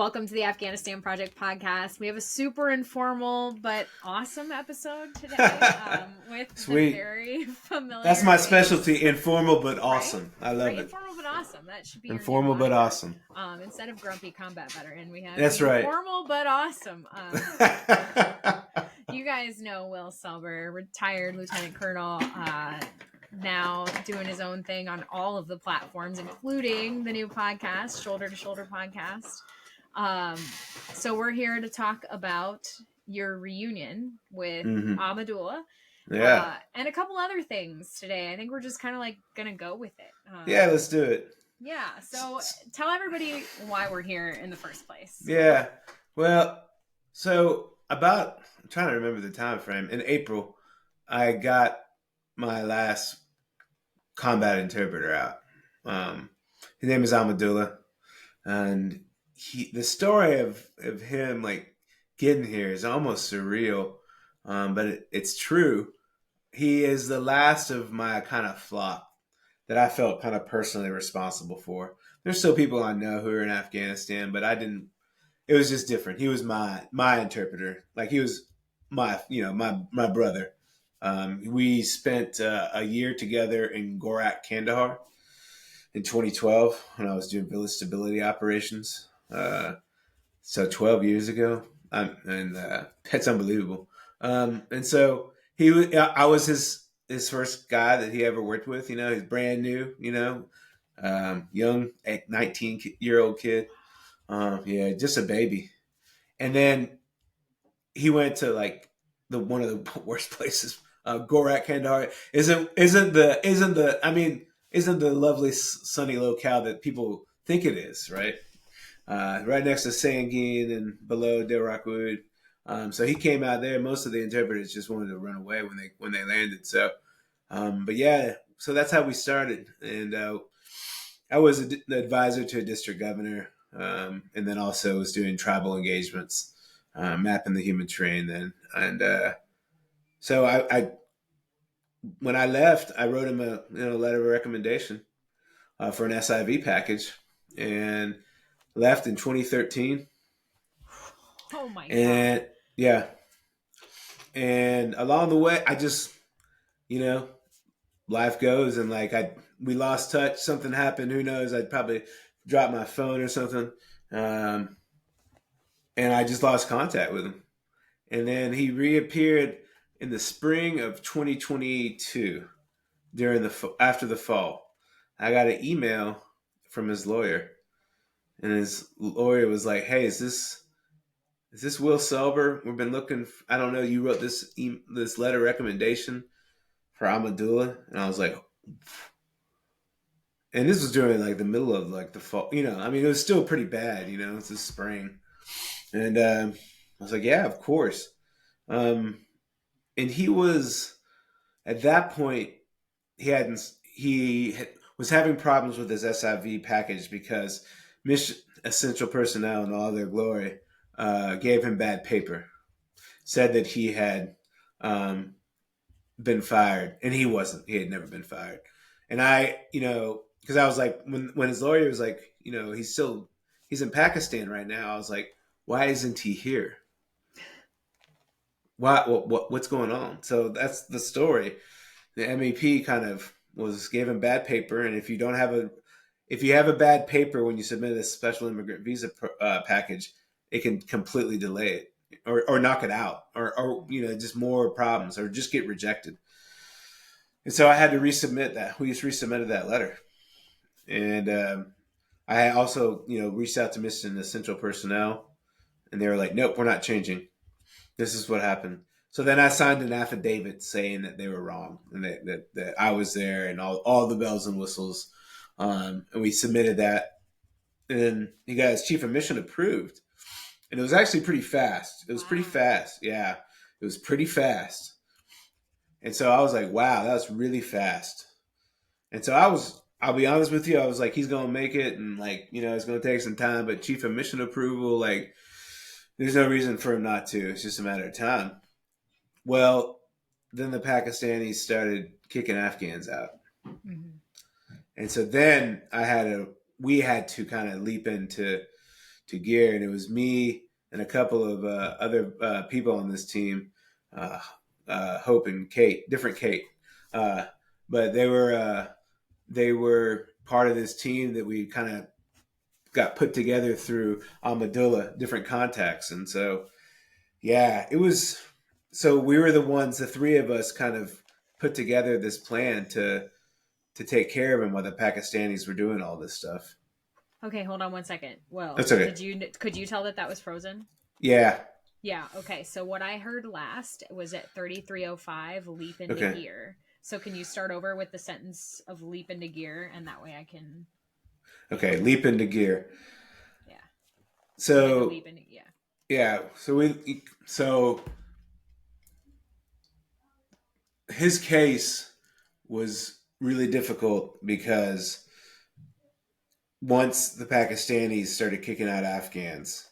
Welcome to the Afghanistan Project Podcast. We have a super informal but awesome episode today with Sweet. The very familiar. That's my specialty, informal but awesome. Right? I love it. Informal but awesome. That should be informal but awesome. Instead of grumpy combat veteran, we have That's right. Informal but awesome. You guys know Will Selber, retired lieutenant colonel, now doing his own thing on all of the platforms, including the new podcast, Shoulder to Shoulder Podcast. So we're here to talk about your reunion with Ahmadullah. Yeah. And a couple other things today. I think we're just kind of like going to go with it. Yeah, let's do it. Yeah. So tell everybody why we're here in the first place. Yeah. Well, so I'm trying to remember the time frame. In April, I got my last combat interpreter out. His name is Ahmadullah. And the story of him like getting here is almost surreal, but it's true. He is the last of my kind of flock that I felt kind of personally responsible for. There's still people I know who are in Afghanistan, but I didn't. It was just different. He was my interpreter. Like he was my brother. We spent a year together in Gorak, Kandahar in 2012 when I was doing village stability operations. So 12 years ago, and that's unbelievable. And so I was his first guy that he ever worked with. You know, he's brand new. You know, young 19-year-old kid. Yeah, just a baby. And then he went to like one of the worst places. Gorak, Kandahar isn't the lovely sunny locale that people think it is, right? Right next to Sangin and below Derakud. So he came out there. Most of the interpreters just wanted to run away when they landed. So, but yeah, so that's how we started. And I was the advisor to a district governor, and then also was doing tribal engagements, mapping the human terrain then. And so I when I left, I wrote him a letter of recommendation for an SIV package, and left in 2013. Oh my God. And yeah. And along the way, I just, life goes, and we lost touch. Something happened. Who knows? I'd probably drop my phone or something. And I just lost contact with him. And then he reappeared in the spring of 2022 after the fall. I got an email from his lawyer. And his lawyer was like, "Hey, is this Will Selber? We've been looking. I don't know. You wrote this letter recommendation for Ahmadullah." And I was like, and this was during like the middle of like the fall. It was still pretty bad. It's the spring, and I was like, "Yeah, of course." And he was at that point he was having problems with his SIV package because Mission Essential Personnel in all their glory gave him bad paper, said that he had been fired, and he wasn't. He had never been fired. And I, because I was like, when his lawyer was like, he's in Pakistan right now. I was like, why isn't he here? What's going on? So that's the story. The MEP kind of gave him bad paper, and if you have a bad paper when you submit a special immigrant visa package, it can completely delay it or knock it out or just more problems or just get rejected. And so I had to resubmit that. We just resubmitted that letter. And I also, reached out to Mission Essential Personnel, and they were like, "Nope, we're not changing. This is what happened." So then I signed an affidavit saying that they were wrong and that I was there and all the bells and whistles. And we submitted that, and then he got his chief of mission approved, and it was actually pretty fast. It was pretty fast. Yeah, it was pretty fast. And so I was like, wow, that was really fast. And so I'll be honest with you, I was like, he's going to make it, and it's going to take some time, but chief of mission approval, there's no reason for him not to. It's just a matter of time. Well, then the Pakistanis started kicking Afghans out. And so then we had to kind of leap into to gear, and it was me and a couple of other people on this team, Hope and Kate, different Kate, but they were part of this team that we kind of got put together through Ahmadullah, different contacts, and so yeah, it was. So we were the ones, the three of us, kind of put together this plan to take care of him while the Pakistanis were doing all this stuff. Okay, hold on one second. Well, That's okay. Could you tell that was frozen? Yeah. Yeah. Okay. So what I heard last was at 3305, leap into gear. So can you start over with the sentence of leap into gear, and that way I can. Okay, leap into gear. Yeah. So. Leap into, yeah. Yeah. So his case was really difficult because once the Pakistanis started kicking out Afghans,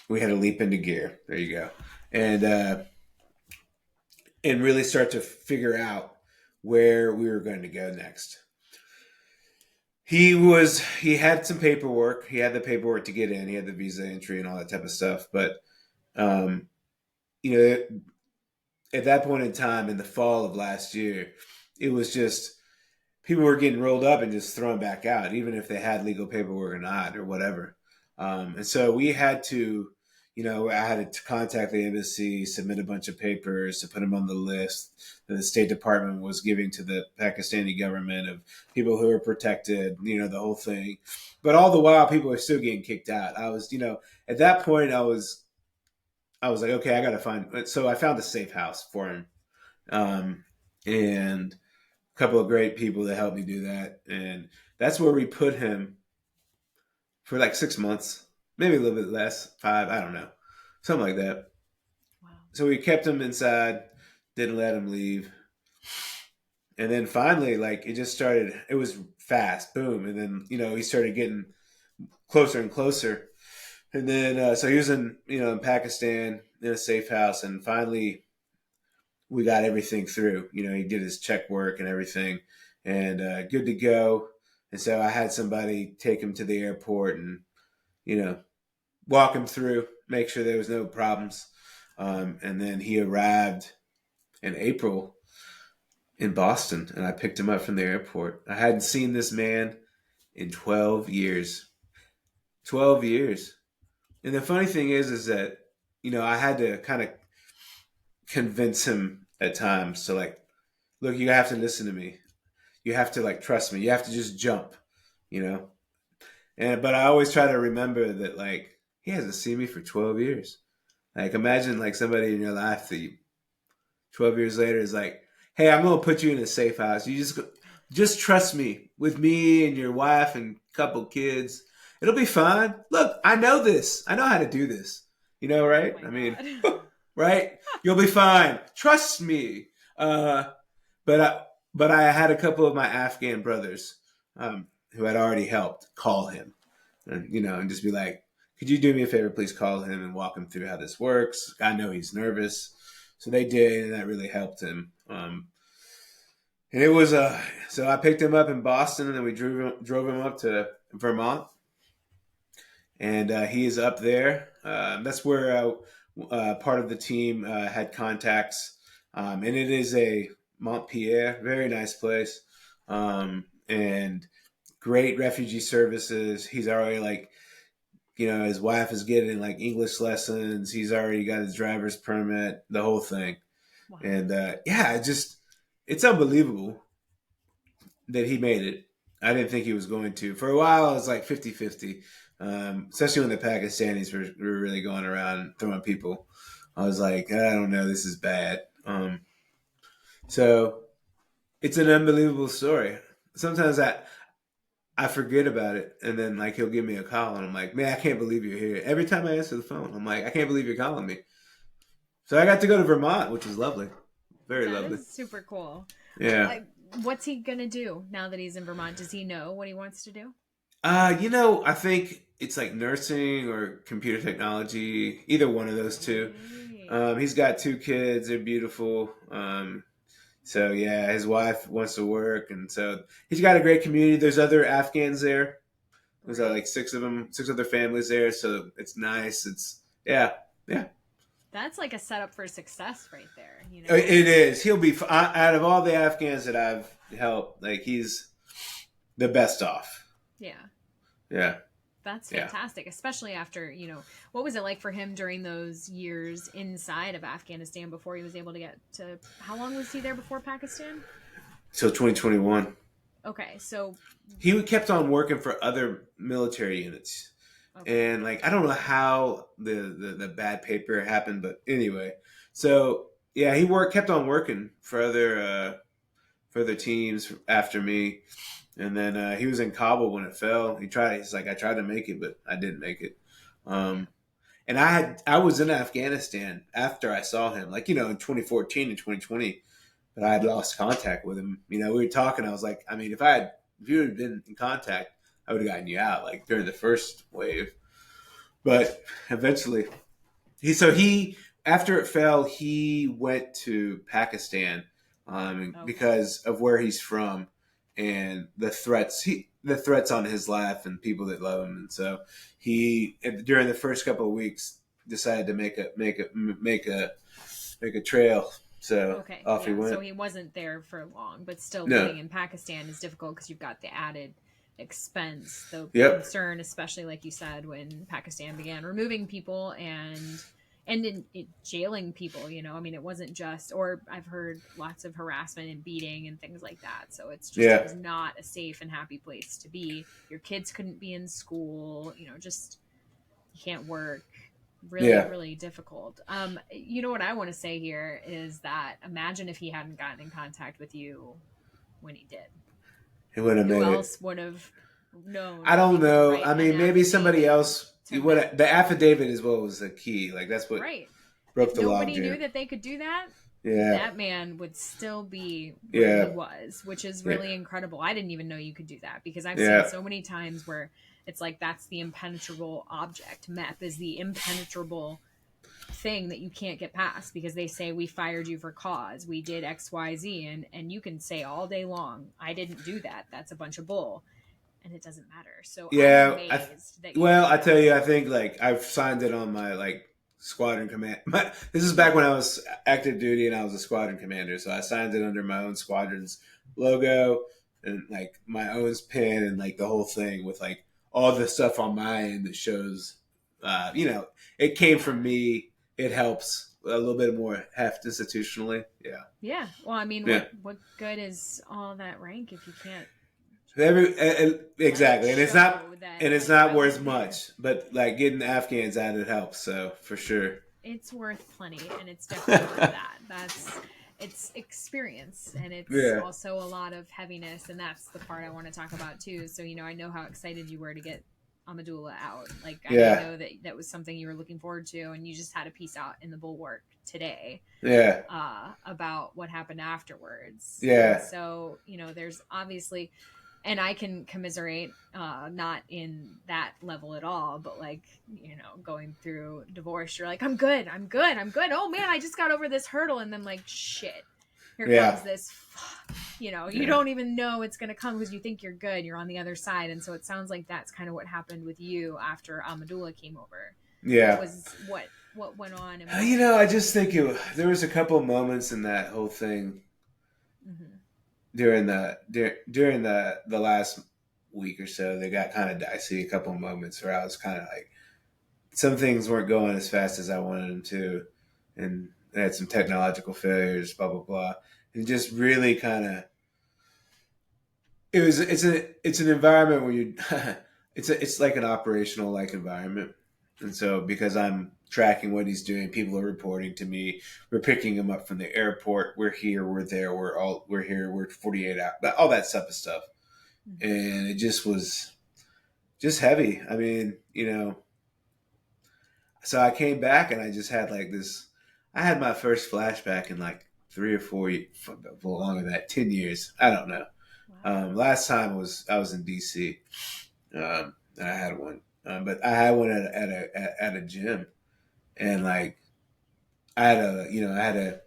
we had to leap into gear. There you go. And really start to figure out where we were going to go next. He had some paperwork. He had the paperwork to get in. He had the visa entry and all that type of stuff. But, at that point in time, in the fall of last year, it was just people were getting rolled up and just thrown back out, even if they had legal paperwork or not or whatever. And so we had to, I had to contact the embassy, submit a bunch of papers to put them on the list that the State Department was giving to the Pakistani government of people who were protected, the whole thing. But all the while, people were still getting kicked out. I was, at that point, I was like, okay, I got to find. So I found a safe house for him, and a couple of great people that helped me do that. And that's where we put him for like 6 months, maybe a little bit less, 5, I don't know, something like that. Wow. So we kept him inside, didn't let him leave. And then finally, like it just started, it was fast, boom. And then, he started getting closer and closer. And then, so he was in Pakistan in a safe house, and finally we got everything through. He did his check work and everything, and good to go. And so I had somebody take him to the airport and, walk him through, make sure there was no problems. And then he arrived in April in Boston, and I picked him up from the airport. I hadn't seen this man in 12 years. 12 years. And the funny thing is that, I had to kind of convince him at times to like, look, you have to listen to me. You have to like, trust me. You have to just jump, but I always try to remember that like, he hasn't seen me for 12 years. Like imagine like somebody in your life that 12 years later is like, hey, I'm going to put you in a safe house. You just trust me with me and your wife and couple kids. It'll be fine. Look, I know this. I know how to do this. Right? Oh I mean, right? You'll be fine. Trust me. But I had a couple of my Afghan brothers who had already helped call him, and just be like, could you do me a favor? Please call him and walk him through how this works. I know he's nervous. So they did, and that really helped him. And it was so I picked him up in Boston, and then we drove him up to Vermont. And he is up there. That's where part of the team had contacts. And it is a Montpellier, very nice place. And great refugee services. He's already like, his wife is getting like English lessons. He's already got his driver's permit, the whole thing. Wow. And it's unbelievable that he made it. I didn't think he was going to. For a while, I was like 50-50. Especially when the Pakistanis were really going around throwing people. I was like, I don't know, this is bad. So it's an unbelievable story. Sometimes I forget about it, and then like he'll give me a call, and I'm like, man, I can't believe you're here. Every time I answer the phone, I'm like, I can't believe you're calling me. So I got to go to Vermont, which is lovely, very lovely. That is super cool. Yeah. What's he gonna do now that he's in Vermont? Does he know what he wants to do? I think it's like nursing or computer technology, either one of those two. He's got 2 kids. They're beautiful. So yeah, his wife wants to work. And so he's got a great community. There's other Afghans there. There's Right. like 6 of them, 6 other families there, so it's nice. It's yeah. That's like a setup for success right there, you know? It is. He'll be out of all the Afghans that I've helped. Like he's the best off. Yeah. Yeah. That's fantastic, especially after, what was it like for him during those years inside of Afghanistan before he was able to get to, how long was he there before Pakistan? Till 2021. Okay, so he kept on working for other military units. Okay. And like, I don't know how the bad paper happened, but anyway, so yeah, he kept on working for other teams after me. And then he was in Kabul when it fell. He's like, I tried to make it, but I didn't make it. And I was in Afghanistan after I saw him, like, in 2014 and 2020, but I had lost contact with him. We were talking. I was like, I mean, if you had been in contact, I would have gotten you out, like during the first wave. But eventually, after it fell, he went to Pakistan because of where he's from and the threats on his life and people that love him. And so he, during the first couple of weeks, decided to make a trail. So off he went. So he wasn't there for long, but still living in Pakistan is difficult because you've got the added expense, the concern, especially like you said, when Pakistan began removing people and in jailing people, I mean, it wasn't just, or I've heard lots of harassment and beating and things like that. So it's just, it was not a safe and happy place to be. Your kids couldn't be in school, just, you can't work. Really, really difficult. What I want to say here is that imagine if he hadn't gotten in contact with you when he did. He would have made it. Who else would have known? I don't know. I mean, maybe somebody else. The affidavit is what was the key. Like that's what broke the law. Nobody knew that they could do that. Yeah, that man would still be where he was, which is really incredible. I didn't even know you could do that because I've seen so many times where it's like that's the impenetrable object. MEP is the impenetrable thing that you can't get past because they say we fired you for cause. We did XYZ, and you can say all day long, I didn't do that. That's a bunch of bull. And it doesn't matter. So I'm amazed I tell you, I think like I've signed it on my like squadron command. This is back when I was active duty and I was a squadron commander. So I signed it under my own squadron's logo and like my own pin and like the whole thing with like all the stuff on my end that shows, it came from me. It helps a little bit more heft institutionally. Yeah. Yeah. Well, I mean, what good is all that rank if you can't? Exactly, and it's not worth much, but like getting the Afghans out, it helps. So for sure, it's worth plenty, and it's definitely worth that. It's experience, and it's also a lot of heaviness, and that's the part I want to talk about too. So I know how excited you were to get Ahmadullah out. Like I know that was something you were looking forward to, and you just had a piece out in the Bulwark today. About what happened afterwards. And so there's obviously. And I can commiserate, not in that level at all, but like, going through divorce, you're like, I'm good. Oh man, I just got over this hurdle. And then like, shit, here comes this, you don't even know it's going to come because you think you're good. You're on the other side. And so it sounds like that's kind of what happened with you after Ahmadullah came over. Yeah. What went on? And I just think there was a couple of moments in that whole thing. Mm-hmm. During the last week or so, they got kind of dicey. A couple of moments where I was kind of like, some things weren't going as fast as I wanted them to, and I had some technological failures, blah blah blah, and just really kind of. It's an environment where you, it's like an operational like environment, and so because I'm tracking what he's doing, people are reporting to me. We're picking him up from the airport. We're here. We're there. We're here. We're 48 hours. All that type of stuff, and it just was just heavy. I mean, So I came back and I just had like this. I had my first flashback in like 3 or 4 years, longer than that, 10 years. I don't know. Wow. Last time I was in DC. And I had one, but I had one at a gym. And like, I had to,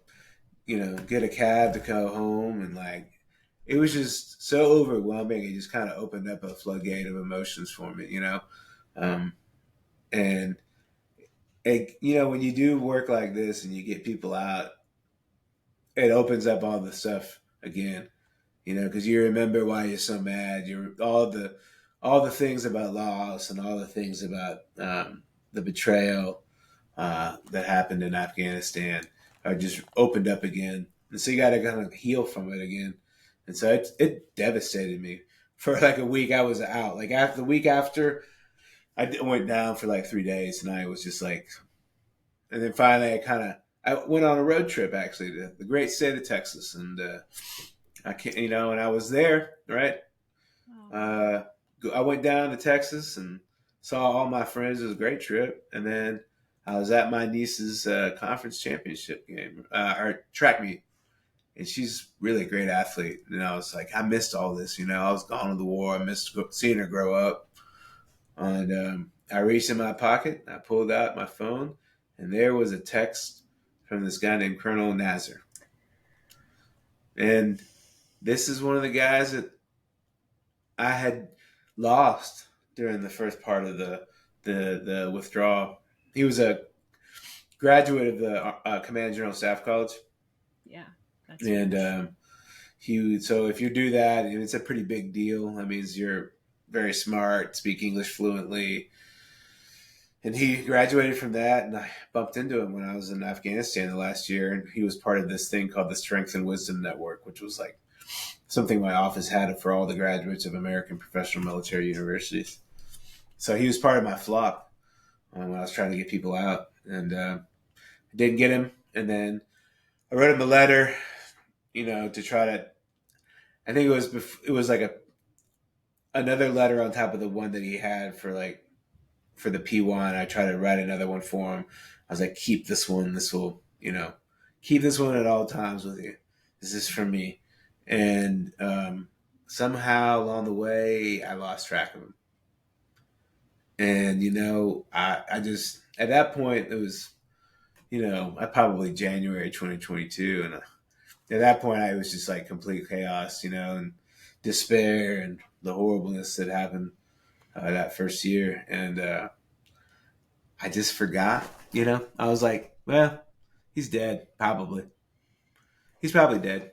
get a cab to go home, and like, it was just so overwhelming. It just kind of opened up a floodgate of emotions for me, um, and when you do work like this and you get people out, it opens up all the stuff again, because you remember why you're so mad. You're all the things about loss and all the things about the betrayal that happened in Afghanistan are just opened up again, and so you got to kind of heal from it again. And so it devastated me for like a week. I was out. Like after the week after, went down for like 3 days, and I was just like, and then finally I went on a road trip actually to the great state of Texas, and I can't, and I was there, right? I went down to Texas and saw all my friends. It was a great trip, and then I was at my niece's conference championship game, or track meet, and she's really a great athlete. And I was like, I missed all this. I was gone to the war. I missed seeing her grow up. And I reached in my pocket. I pulled out my phone, and there was a text from this guy named Colonel Nazir. And this is one of the guys that I had lost during the first part of the withdrawal. He was a graduate of the Command General Staff College. Yeah. And so if you do that, it's a pretty big deal. That means you're very smart, speak English fluently. And he graduated from that, and I bumped into him when I was in Afghanistan the last year, and he was part of this thing called the Strength and Wisdom Network, which was like something my office had for all the graduates of American professional military universities. So he was part of my flock when I was trying to get people out, and I didn't get him. And then I wrote him a letter, to try to. I think it was like another letter on top of the one that he had for the P1. I tried to write another one for him. I was like, keep this one. This will, keep this one at all times with you. This is for me. And somehow along the way, I lost track of him. And, I just, at that point, it was, probably January 2022. And at that point, I was just like complete chaos, and despair and the horribleness that happened that first year. And I just forgot, I was like, well, he's dead, probably. He's probably dead.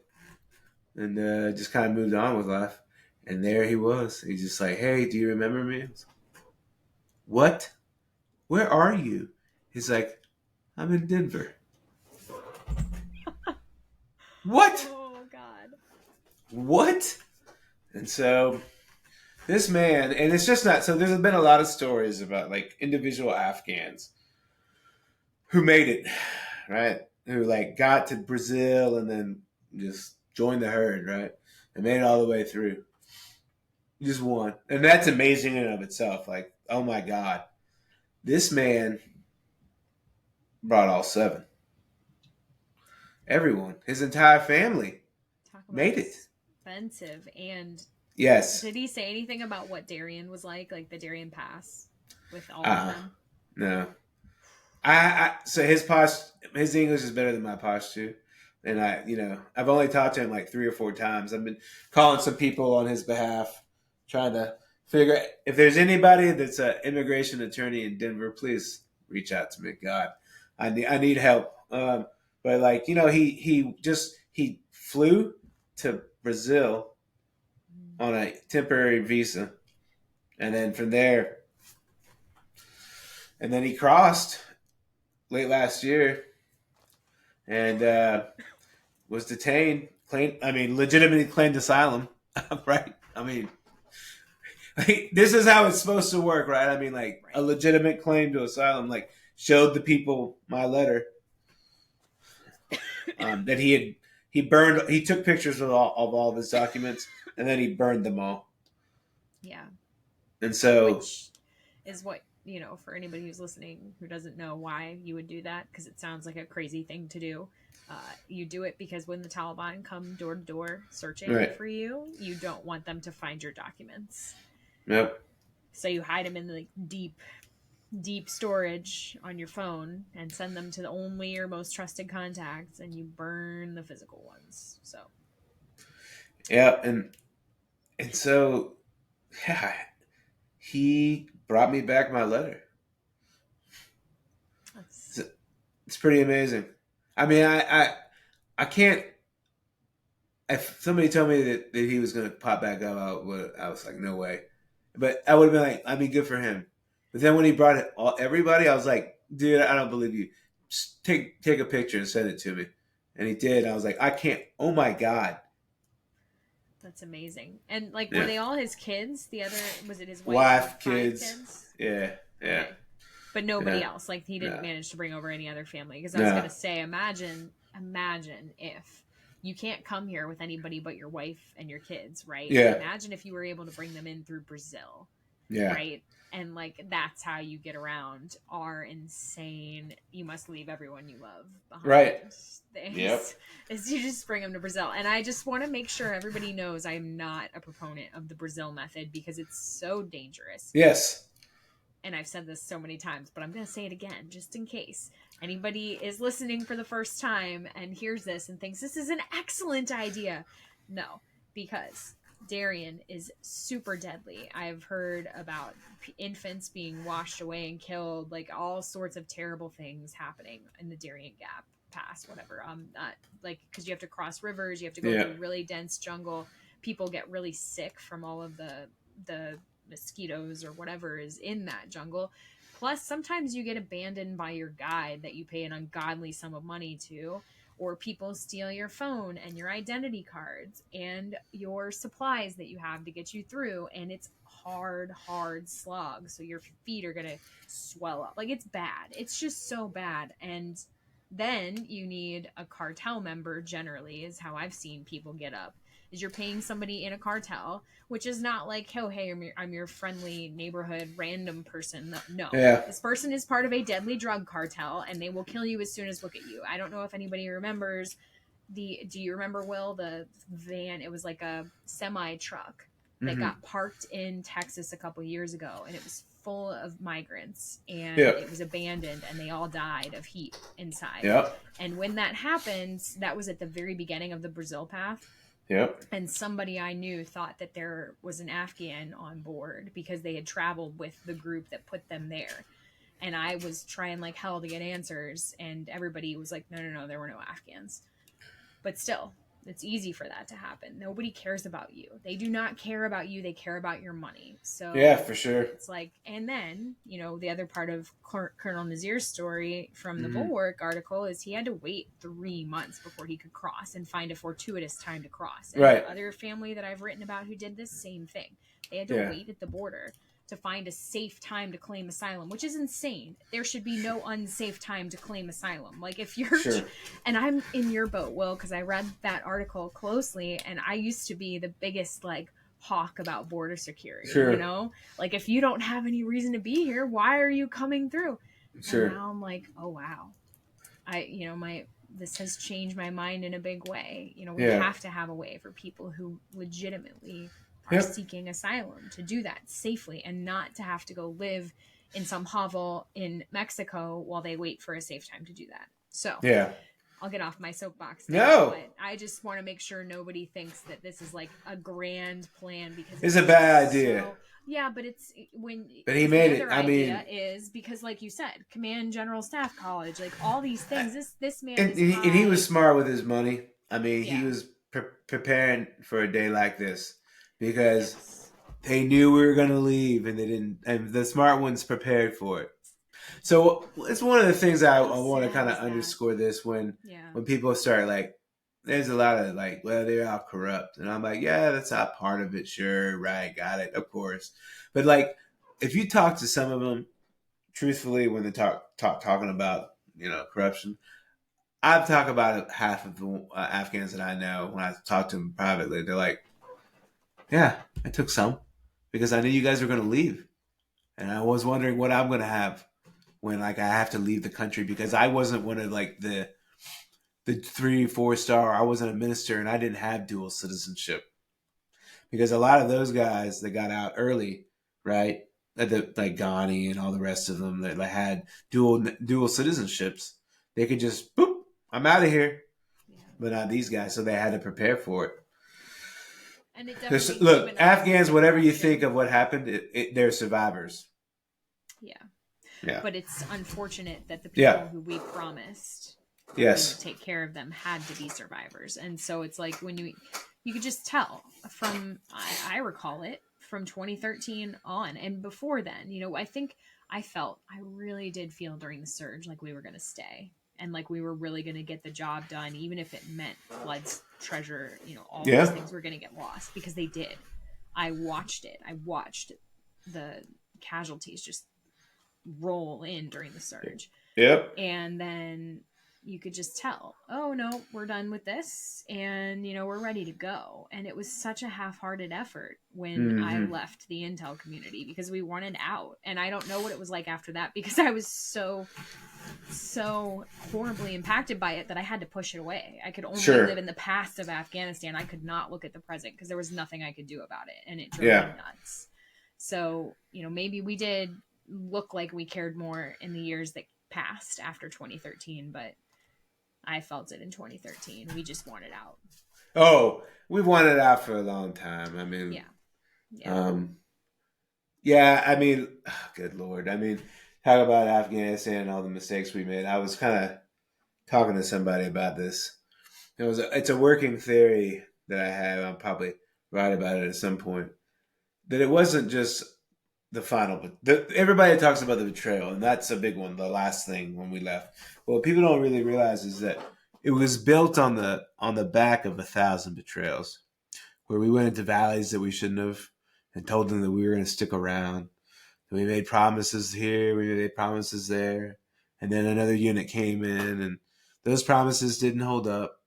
And just kind of moved on with life. And there he was. He's just like, hey, do you remember me? What? Where are you? He's like, I'm in Denver. What? Oh, God. What? And so this man, and it's just not, so there's been a lot of stories about like individual Afghans who made it, right? Who like got to Brazil and then just joined the herd, right? And made it all the way through. Just one. And that's amazing in and of itself. Like, oh my God. This man brought all 7. Everyone, his entire family made it. Expensive. And yes. Did he say anything about what Darien was like the Darien Pass with all of them? No. So his English is better than my posh too. And I've only talked to him like 3 or 4 times. I've been calling some people on his behalf, trying to figure out if there's anybody that's an immigration attorney in Denver, please reach out to me. God, I need help. But like, he flew to Brazil on a temporary visa. And then from there, and then he crossed late last year and was detained, legitimately claimed asylum, right? This is how it's supposed to work, right? Right. A legitimate claim to asylum, like showed the people my letter that he took pictures of all of his documents and then he burned them all. Yeah. And so, which is what, for anybody who's listening who doesn't know why you would do that, because it sounds like a crazy thing to do. You do it because when the Taliban come door to door searching for you, you don't want them to find your documents. Yep. So you hide them in the deep storage on your phone and send them to only your most trusted contacts, and you burn the physical ones. So. Yeah, and so yeah, he brought me back my letter. That's It's pretty amazing. I mean, I can't. If somebody told me that he was going to pop back up, I was like, no way. But I would have been like, I mean, good for him. But then when he brought it everybody, I was like, dude, I don't believe you. Just take a picture and send it to me. And he did. I was like, I can't. Oh my god. that's amazing. And like, were Yeah. they all his kids? The other, was it his Wife, and 5 kids. Yeah. Yeah. Okay. But nobody Yeah. else. Like he didn't No. manage to bring over any other family. Because I was gonna say, imagine if you can't come here with anybody but your wife and your kids, right? Yeah. Imagine if you were able to bring them in through Brazil. Yeah. Right. And like that's how you get around our insane you must leave everyone you love behind. Right. Things. Yep. Is you just bring them to Brazil. And I just want to make sure everybody knows I'm not a proponent of the Brazil method because it's so dangerous. Yes. And I've said this so many times, but I'm going to say it again just in case anybody is listening for the first time and hears this and thinks this is an excellent idea. No, because Darien is super deadly. I've heard about infants being washed away and killed, like all sorts of terrible things happening in the Darien Gap Pass, whatever. Like because you have to cross rivers, you have to go through really dense jungle. People get really sick from all of the mosquitoes or whatever is in that jungle. Plus, sometimes you get abandoned by your guide that you pay an ungodly sum of money to. Or people steal your phone and your identity cards and your supplies that you have to get you through. And it's hard slog. So your feet are going to swell up. Like it's bad. It's just so bad. And then you need a cartel member generally is how I've seen people get up. Is you're paying somebody in a cartel, which is not like, oh, hey, I'm your friendly neighborhood random person. No. Yeah. This person is part of a deadly drug cartel, and they will kill you as soon as look at you. I don't know if anybody remembers do you remember, Will, the van? It was like a semi-truck that got parked in Texas a couple years ago, and it was full of migrants, and it was abandoned, and they all died of heat inside. Yep. And when that happened, that was at the very beginning of the Brazil path. Yep. And somebody I knew thought that there was an Afghan on board because they had traveled with the group that put them there. And I was trying like hell to get answers, and everybody was like, no, there were no Afghans. But still, it's easy for that to happen. Nobody cares about you. They do not care about you. They care about your money. So yeah, for sure. It's like, and then, the other part of Colonel Nazir's story from the Bulwark article is he had to wait 3 months before he could cross and find a fortuitous time to cross. And right. The other family that I've written about who did this same thing. They had to wait at the border to find a safe time to claim asylum, which is insane. There should be no unsafe time to claim asylum. Like if you're, and I'm in your boat, Will, because I read that article closely, and I used to be the biggest like hawk about border security. Like if you don't have any reason to be here, why are you coming through? And now I'm like, oh wow, this has changed my mind in a big way. We have to have a way for people who legitimately are seeking asylum to do that safely and not to have to go live in some hovel in Mexico while they wait for a safe time to do that. So I'll get off my soapbox now, but I just want to make sure nobody thinks that this is like a grand plan because it's a bad idea. But it's but he made it. I mean, is because like you said, Command General Staff College, like all these things, this man and he was smart with his money. I mean, he was preparing for a day like this. Because they knew we were going to leave, and they didn't. And the smart ones prepared for it. So it's one of the things I want to kind of underscore this when people start like, there's a lot of like, well, they're all corrupt, and I'm like, yeah, that's not part of it. Sure, right, got it, of course. But like, if you talk to some of them, truthfully, when they talking about corruption, I've talked about half of the Afghans that I know. When I talk to them privately, they're like, yeah, I took some because I knew you guys were going to leave. And I was wondering what I'm going to have when like I have to leave the country because I wasn't one of like the 3-4 star. I wasn't a minister and I didn't have dual citizenship because a lot of those guys that got out early, right? Like Ghani and all the rest of them that had dual citizenships, they could just, boop, I'm out of here. Yeah. But not these guys. So they had to prepare for it. And it definitely Look, Afghans, whatever you think of what happened, they're survivors. Yeah. Yeah. But it's unfortunate that the people who we promised we would take care of them had to be survivors. And so it's like when you could just tell from, I recall it from 2013 on. And before then, you know, I really did feel during the surge like we were going to stay. And like we were really going to get the job done, even if it meant blood's treasure, you know, all these things were going to get lost, because they did. I watched it. I watched the casualties just roll in during the surge. Yep. And then you could just tell, oh no, we're done with this, and you know, we're ready to go. And it was such a half-hearted effort when I left the intel community, because we wanted out. And I don't know what it was like after that, because I was so horribly impacted by it that I had to push it away. I could only live in the past of Afghanistan. I could not look at the present, because there was nothing I could do about it, and it drove me nuts. So, you know, maybe we did look like we cared more in the years that passed after 2013, but I felt it in 2013. We just wanted out. Oh, we've wanted out for a long time. I mean, I mean, good Lord. I mean, talk about Afghanistan and all the mistakes we made. I was kind of talking to somebody about this. It's a working theory that I have. I'll probably write about it at some point. That it wasn't just the final, everybody talks about the betrayal, and that's a big one. The last thing when we left. What people don't really realize is that it was built on the back of 1,000 betrayals, where we went into valleys that we shouldn't have, and told them that we were going to stick around. And we made promises here, we made promises there, and then another unit came in, and those promises didn't hold up,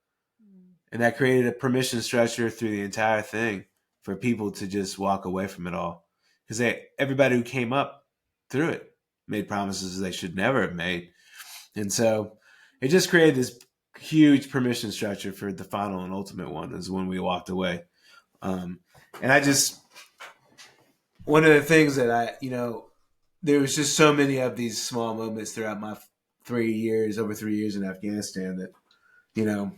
and that created a permission structure through the entire thing for people to just walk away from it all. Because everybody who came up through it made promises they should never have made. And so it just created this huge permission structure for the final and ultimate one, is when we walked away. And one of the things that there was just so many of these small moments throughout my over 3 years in Afghanistan that, you know,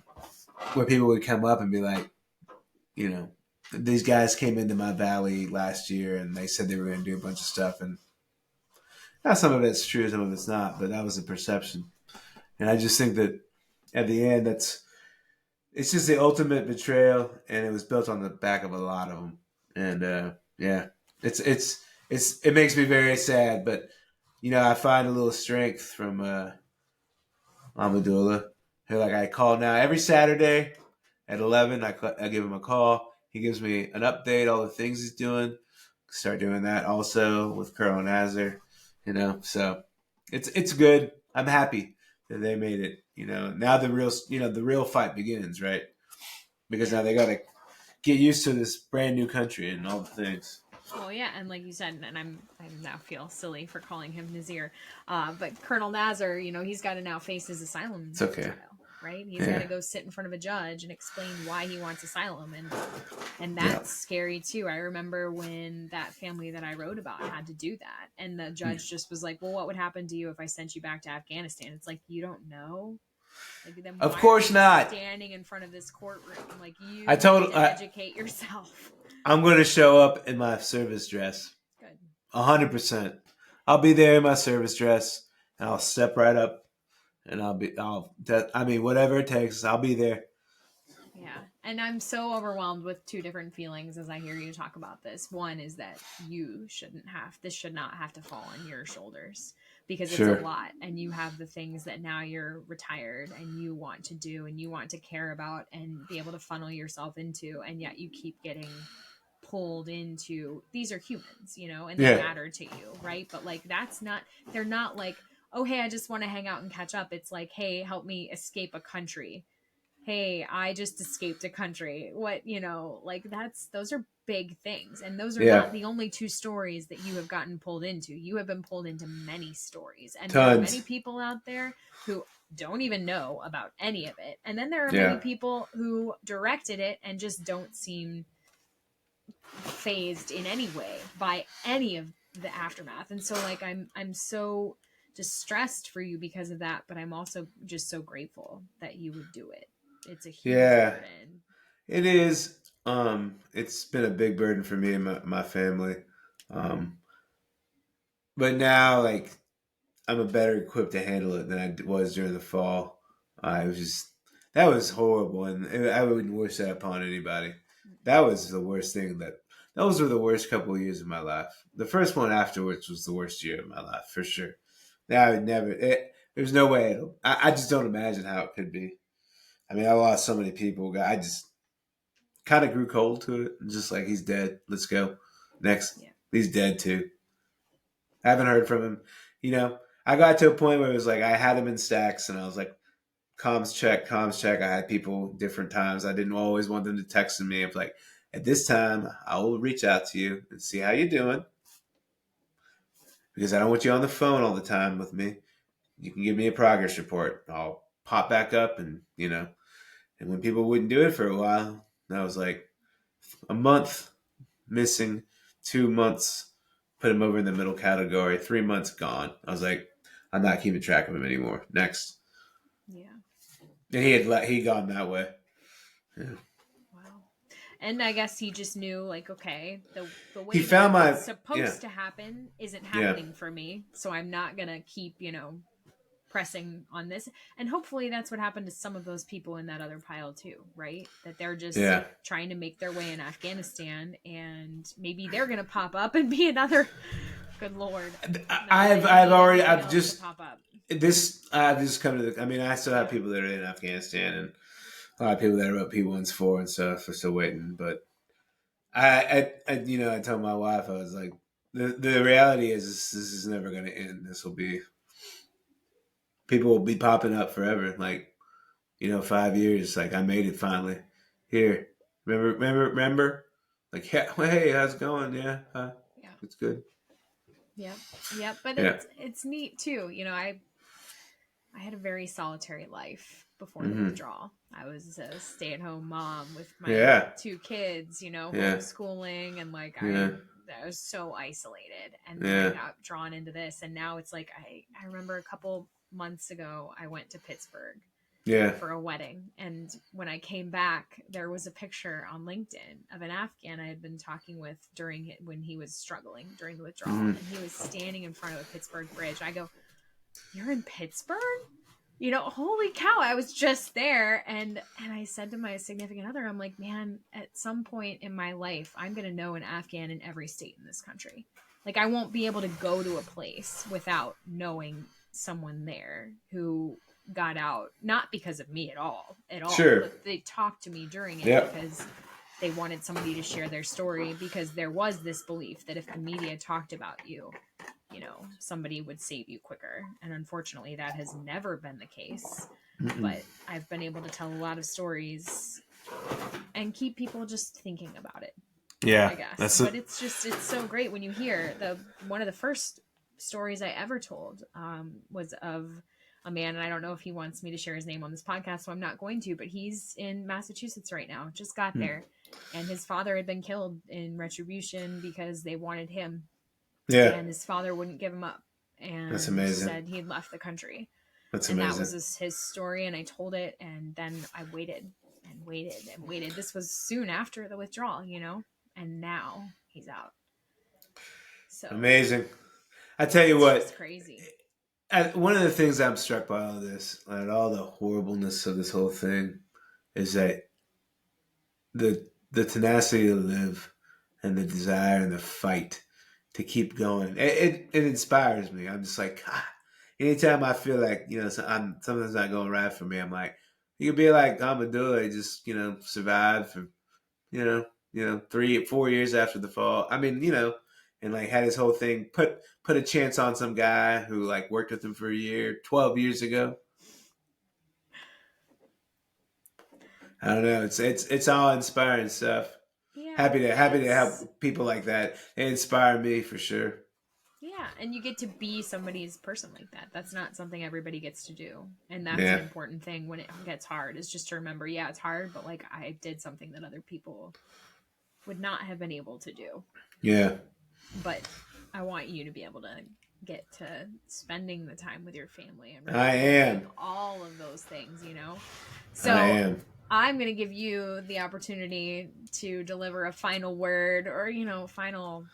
where people would come up and be like, you know, these guys came into my valley last year and they said they were going to do a bunch of stuff. And some of it's true, some of it's not, but that was a perception. And I just think that at the end, it's just the ultimate betrayal, and it was built on the back of a lot of them. And it makes me very sad, but you know, I find a little strength from Ahmadullah, who, like, I call now every Saturday at 11. I give him a call. He gives me an update, all the things he's doing. Start doing that also with Colonel Nazir, you know. So it's good. I'm happy that they made it. You know, now the real fight begins, right? Because now they got to get used to this brand new country and all the things. Well, yeah, and like you said, and I now feel silly for calling him Nazir, but Colonel Nazir, you know, he's got to now face his asylum trial, right? He's got to go sit in front of a judge and explain why he wants asylum, and that's scary too. I remember when that family that I wrote about had to do that, and the judge just was like, "Well, what would happen to you if I sent you back to Afghanistan?" It's like, you don't know. Like, then of course not. Standing in front of this courtroom, like, you need to educate yourself. I'm going to show up in my service dress. Good. 100%. I'll be there in my service dress, and I'll step right up, and whatever it takes, I'll be there. Yeah. And I'm so overwhelmed with two different feelings as I hear you talk about this. One is that this should not have to fall on your shoulders, because it's a lot, and you have the things that now you're retired and you want to do and you want to care about and be able to funnel yourself into, and yet you keep getting pulled into, these are humans, you know, and they matter to you, right? But like, they're not like, oh, hey, I just want to hang out and catch up. It's like, hey, help me escape a country. Hey, I just escaped a country. What, you know, like, those are big things. And those are not the only two stories that you have gotten pulled into. You have been pulled into many stories. And there are many people out there who don't even know about any of it. And then there are many people who directed it and just don't seem phased in any way by any of the aftermath. And so, like, I'm so distressed for you because of that, but I'm also just so grateful that you would do it. It's a huge burden. It is. It's been a big burden for me and my family. Um, but now, like, I'm better equipped to handle it than I was during the fall. I was just that was horrible, and I wouldn't wish that upon anybody. That was the worst thing. Those were the worst couple of years of my life. The first one afterwards was the worst year of my life for sure. Now I would never. There's no way. I just don't imagine how it could be. I mean, I lost so many people. I just kind of grew cold to it. Just like he's dead. Let's go next. Yeah. He's dead too. I haven't heard from him. You know, I got to a point where it was like I had him in stacks, and I was like, comms check, comms check. I had people different times. I didn't always want them to text me. I'm like, at this time, I will reach out to you and see how you're doing, because I don't want you on the phone all the time with me. You can give me a progress report. I'll pop back up, and and when people wouldn't do it for a while, I was like, a month missing, 2 months, put him over in the middle category, 3 months gone. I was like, I'm not keeping track of him anymore. Next. Yeah. And he'd gone that way. Yeah. Wow. And I guess he just knew, like, okay, the way He found it's supposed to happen isn't happening for me, so I'm not gonna keep, pressing on this. And hopefully that's what happened to some of those people in that other pile too, right? That they're just trying to make their way in Afghanistan, and maybe they're gonna pop up and be another. Good Lord! I've just come to I mean, I still have people that are in Afghanistan, and a lot of people that are up P1s4 and stuff are still waiting. But I told my wife, I was like, the reality is this is never going to end. People will be popping up forever. Like, 5 years. Like, I made it finally. Here, remember? Like, hey, how's it going? Yeah, it's good. Yep. But it's neat too. I had a very solitary life before the withdrawal. I was a stay-at-home mom with my 2 kids, homeschooling, and like I was so isolated. And then I got drawn into this, and now it's like I remember a couple months ago I went to Pittsburgh for a wedding, and when I came back, there was a picture on LinkedIn of an Afghan I had been talking with when he was struggling during the withdrawal, and he was standing in front of a Pittsburgh bridge. I go, "You're in Pittsburgh?" Holy cow, I was just there. And I said to my significant other, I'm like, man, at some point in my life, I'm going to know an Afghan in every state in this country. Like, I won't be able to go to a place without knowing someone there who got out, not because of me at all. Sure. But they talked to me during it because they wanted somebody to share their story, because there was this belief that if the media talked about you, somebody would save you quicker. And unfortunately, that has never been the case. Mm-mm. But I've been able to tell a lot of stories and keep people just thinking about it. Yeah, I guess. But it's so great when you hear one of the first stories I ever told was of a man, and I don't know if he wants me to share his name on this podcast, so I'm not going to, but he's in Massachusetts right now, just got there, and his father had been killed in retribution because they wanted him. Yeah. And his father wouldn't give him up, and that's amazing. Said he'd left the country. That's and amazing. That was his story, and I told it, and then I waited and waited and waited. This was soon after the withdrawal, and now he's out. So amazing. I tell you what, it's crazy. One of the things I'm struck by all this, and all the horribleness of this whole thing, is that the tenacity to live and the desire and the fight to keep going. It inspires me. I'm just like, God. Anytime I feel like, something's not going right for me, I'm like, you could be like Ahmadullah, just, survived for, 3-4 years after the fall. I mean, and like had his whole thing, put a chance on some guy who like worked with him for a year, 12 years ago. I don't know. It's all inspiring stuff. Yeah, happy to help people like that. They inspire me for sure. Yeah, and you get to be somebody's person like that. That's not something everybody gets to do. And that's an important thing when it gets hard, is just to remember, it's hard, but like I did something that other people would not have been able to do. Yeah. But I want you to be able to get to spending the time with your family and I am all of those things, So I am. I'm going to give you the opportunity to deliver a final word or, final,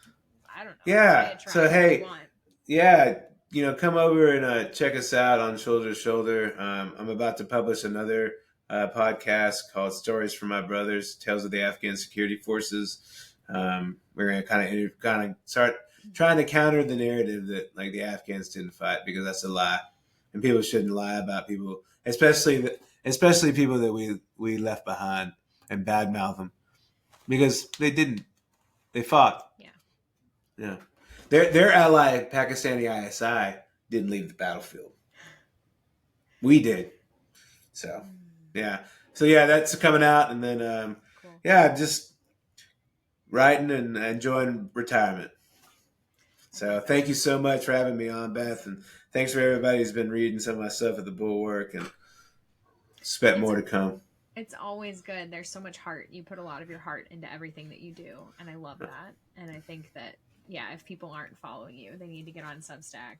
I don't know. Yeah. So, hey, come over and check us out on Shoulder to Shoulder. I'm about to publish another podcast called Stories from My Brothers, Tales of the Afghan Security Forces. We're going to kind of start trying to counter the narrative that like the Afghans didn't fight, because that's a lie, and people shouldn't lie about people, especially people that we left behind, and badmouth them, because they didn't. They fought. Yeah. Yeah. Their ally, Pakistani ISI, didn't leave the battlefield. We did. So, yeah. So, yeah, that's coming out. And then, Cool. just writing and enjoying retirement. So, thank you so much for having me on, Beth. And thanks for everybody who's been reading some of my stuff at the Bulwark, and expect more to come. It's always good. There's so much heart. You put a lot of your heart into everything that you do. And I love that. And I think that, if people aren't following you, they need to get on Substack.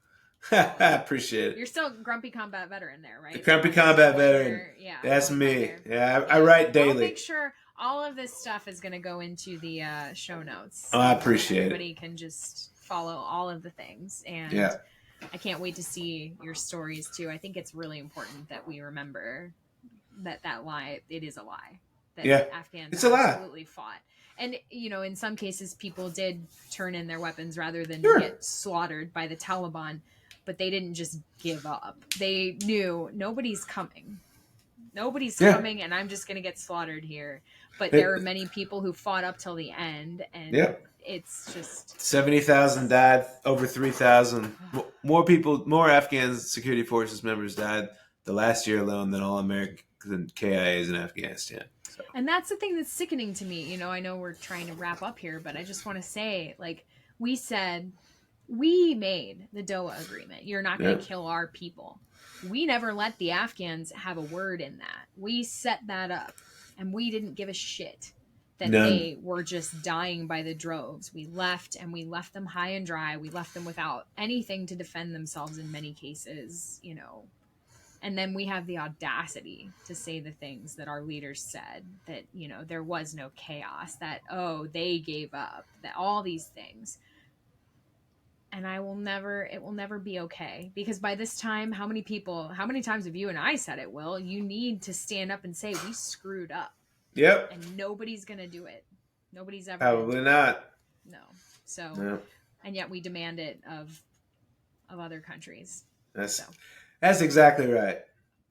I appreciate it. You're still Grumpy Combat Veteran there, right? The Grumpy Combat Veteran. Yeah. That's me. Yeah, I write daily. I'll make sure all of this stuff is going to go into the show notes. Oh, I appreciate it. Everybody can just follow all of the things. And I can't wait to see your stories too. I think it's really important that we remember that lie, it is a lie. That Afghans absolutely fought. And, in some cases, people did turn in their weapons rather than get slaughtered by the Taliban. But they didn't just give up. They knew nobody's coming. Nobody's coming, and I'm just going to get slaughtered here. But there are many people who fought up till the end, and it's just... 70,000 died, over 3,000. More Afghan security forces members died the last year alone than all American KIAs in Afghanistan. So. And that's the thing that's sickening to me. I know we're trying to wrap up here, but I just want to say, we said... We made the Doha Agreement. You're not going to kill our people. We never let the Afghans have a word in that. We set that up, and we didn't give a shit that they were just dying by the droves. We left, and we left them high and dry. We left them without anything to defend themselves in many cases, And then we have the audacity to say the things that our leaders said, that, there was no chaos, that, they gave up, that all these things. And it will never be okay. Because by this time, how many times have you and I said it, Will? You need to stand up and say, we screwed up. Yep. And nobody's going to do it. Nobody's ever. Probably not. No. So, and yet we demand it of other countries. That's exactly right.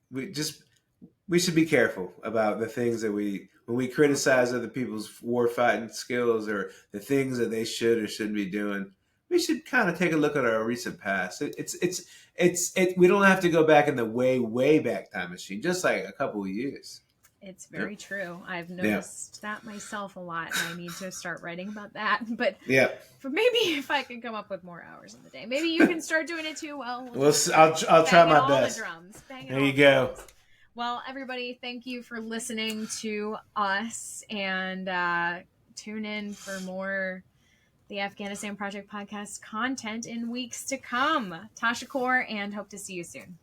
We should be careful about the things that when we criticize other people's war fighting skills or the things that they should or shouldn't be doing. We should kind of take a look at our recent past. We don't have to go back in the way back time machine, just like a couple of years. It's very true. I've noticed that myself a lot, and I need to start writing about that. But maybe if I can come up with more hours in the day, maybe you can start doing it too. Well, I'll try my best. The drums. There you go. Drums. Well, everybody, thank you for listening to us, and tune in for more the Afghanistan Project Podcast content in weeks to come. Tasha Kaur, and hope to see you soon.